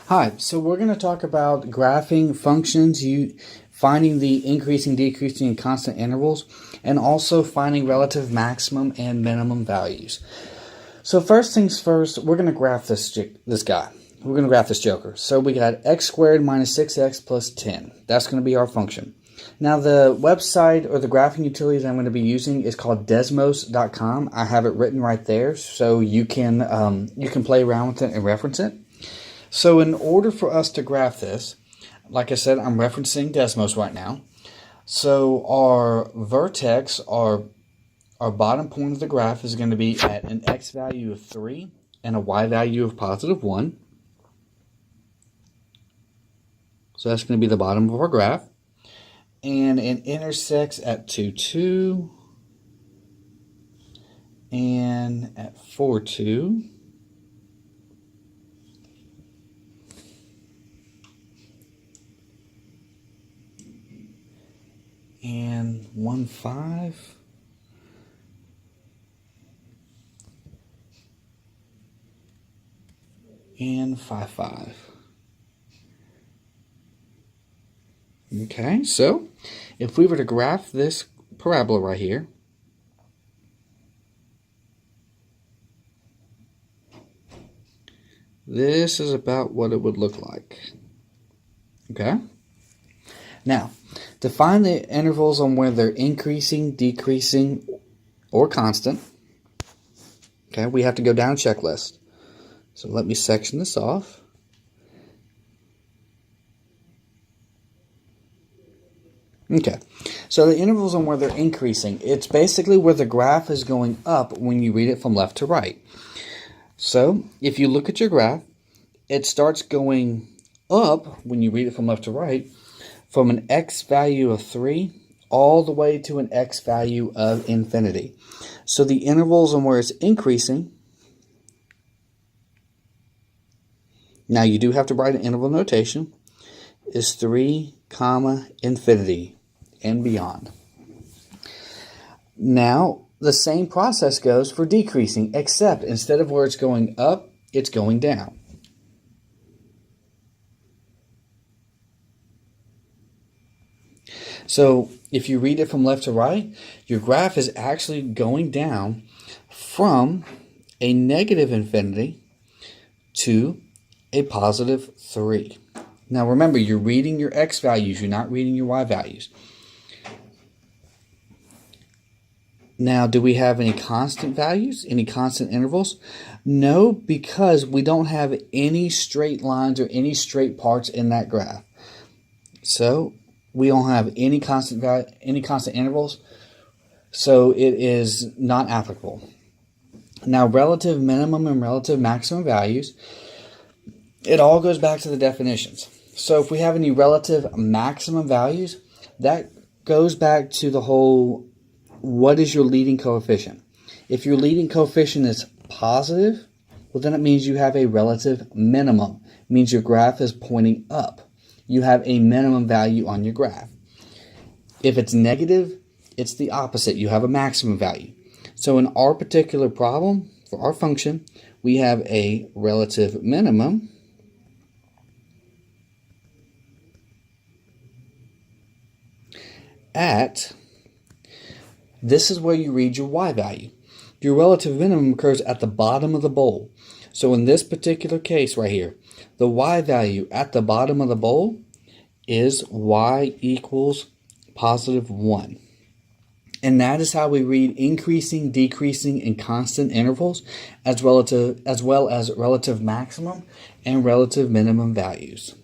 Hi, so we're going to talk about graphing functions, finding the increasing, decreasing, and constant intervals, and also finding relative maximum and minimum values. So first things first, we're going to graph this guy. We're going to graph this joker. So we got x squared minus 6x plus 10. That's going to be our function. Now the website or the graphing utilities I'm going to be using is called desmos.com. I have it written right there, so you can play around with it and reference it. So in order for us to graph this, like I said, I'm referencing Desmos right now. So our vertex, our bottom point of the graph is going to be at an x value of 3 and a y value of positive 1. So that's going to be the bottom of our graph. And it intersects at 2, 2 and at 4, 2. And 1, 5. And 5, 5. Okay, so if we were to graph this parabola right here, this is about what it would look like. Okay? Now, to find the intervals on where they're increasing, decreasing, or constant, okay, we have to go down a checklist. So let me section this off. Okay, so the intervals on where they're increasing, it's basically where the graph is going up when you read it from left to right. So if you look at your graph, it starts going up when you read it from left to right, from an x value of 3 all the way to an x value of infinity. So the intervals on where it's increasing, now you do have to write an interval notation, is 3, infinity and beyond. Now the same process goes for decreasing, except instead of where it's going up, it's going down. So if you read it from left to right, your graph is actually going down from a negative infinity to a positive 3. Now remember, you're reading your x values, you're not reading your y values. Now, do we have any constant values, any constant intervals? No, because we don't have any straight lines or any straight parts in that graph. So we don't have any constant intervals, so it is not applicable. Now, relative minimum and relative maximum values, it all goes back to the definitions. So if we have any relative maximum values, that goes back to the whole, what is your leading coefficient? If your leading coefficient is positive, well then it means you have a relative minimum. It means your graph is pointing up. You have a minimum value on your graph. If it's negative, it's the opposite. You have a maximum value. So in our particular problem, for our function, we have a relative minimum at, this is where you read your y value. Your relative minimum occurs at the bottom of the bowl. So in this particular case right here, the y value at the bottom of the bowl is y equals positive 1. And that is how we read increasing, decreasing, and constant intervals, as well as relative maximum and relative minimum values.